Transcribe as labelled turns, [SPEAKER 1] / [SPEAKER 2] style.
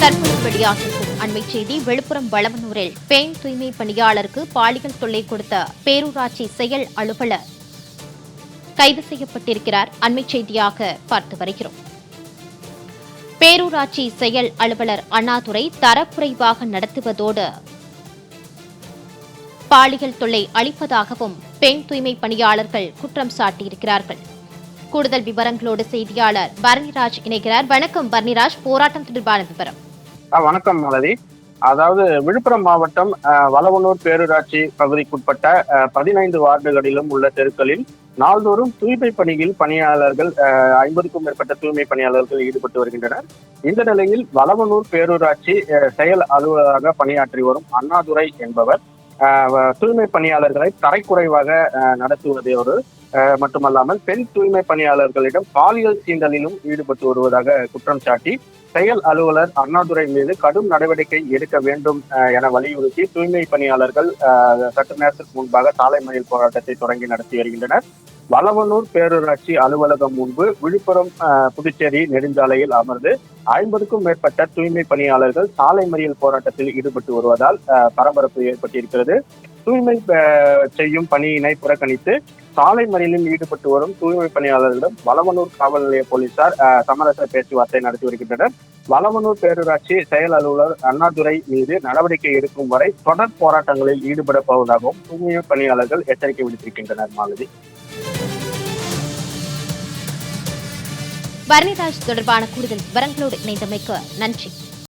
[SPEAKER 1] தற்போது வெளியாகிருக்கும் அண்மை செய்தி. விழுப்புரம் வளவனூரில் பெண் தூய்மை பணியாளருக்கு பாலியல் தொல்லை கொடுத்த பேரூராட்சி செயல் அலுவலர் கைது செய்யப்பட்டிருக்கிறார். அண்மை செய்தியாக பார்த்து வருகிறோம். பேரூராட்சி செயல் அலுவலர் அண்ணாதுரை தரக்குறைவாக நடத்துவதோடு பாலியல் தொல்லை அளிப்பதாகவும் பெண் தூய்மை பணியாளர்கள் குற்றம் சாட்டியிருக்கிறார்கள். கூடுதல் விவரங்களோடு செய்தியாளர் பரணிராஜ் இணைகிறார். வணக்கம் பரணிராஜ், போராட்டம் தொடர்பான விவரம்.
[SPEAKER 2] வணக்கம் மாலதி. அதாவது விழுப்புரம் மாவட்டம் வளவனூர் பேரூராட்சி பகுதிக்குட்பட்ட 15 வார்டுகளிலும் உள்ள தெருக்களில் நாள்தோறும் தூய்மை பணியில் பணியாளர்கள் 50க்கும் மேற்பட்ட தூய்மை பணியாளர்கள் ஈடுபட்டு வருகின்றனர். இந்த நிலையில் வளவனூர் பேரூராட்சி செயல் அலுவலராக பணியாற்றி வரும் அண்ணாதுரை என்பவர் தூய்மை பணியாளர்களை தரைக்குறைவாக நடத்துவதோடு மட்டுமல்லாமல் பெண் தூய்மை பணியாளர்களிடம் பாலியல் சீண்டலிலும் ஈடுபட்டு வருவதாக குற்றம் சாட்டி செயல் அலுவலர் அண்ணாதுரை மீது கடும் நடவடிக்கை எடுக்க வேண்டும் என வலியுறுத்தி தூய்மை பணியாளர்கள் சற்று நேரத்திற்கு முன்பாக சாலை மறியல் போராட்டத்தை தொடங்கி நடத்தி வருகின்றனர். வளவனூர் பேரூராட்சி அலுவலகம் முன்பு விழுப்புரம் புதுச்சேரி நெடுஞ்சாலையில் அமர்ந்து 50க்கும் மேற்பட்ட தூய்மை பணியாளர்கள் சாலை மறியல் போராட்டத்தில் ஈடுபட்டு வருவதால் பரபரப்பு ஏற்பட்டிருக்கிறது. தூய்மை செய்யும் பணியினை புறக்கணித்து சாலை மறியலில் ஈடுபட்டு வரும் தூய்மை பணியாளர்களிடம் வளவனூர் காவல் நிலைய போலீசார் சமரச பேச்சுவார்த்தை நடத்தி வருகின்றனர். வளவனூர் பேரூராட்சி செயல் அலுவலர் அண்ணாதுரை மீது நடவடிக்கை எடுக்கும் வரை தொடர் போராட்டங்களில் ஈடுபட போவதாகவும் தூய்மை பணியாளர்கள் எச்சரிக்கை விடுத்திருக்கின்றனர். மாலதி,
[SPEAKER 1] பரணிராஜ் தொடர்பான கூடுதல் விவரங்களோடு இணைந்தமைக்கு நன்றி.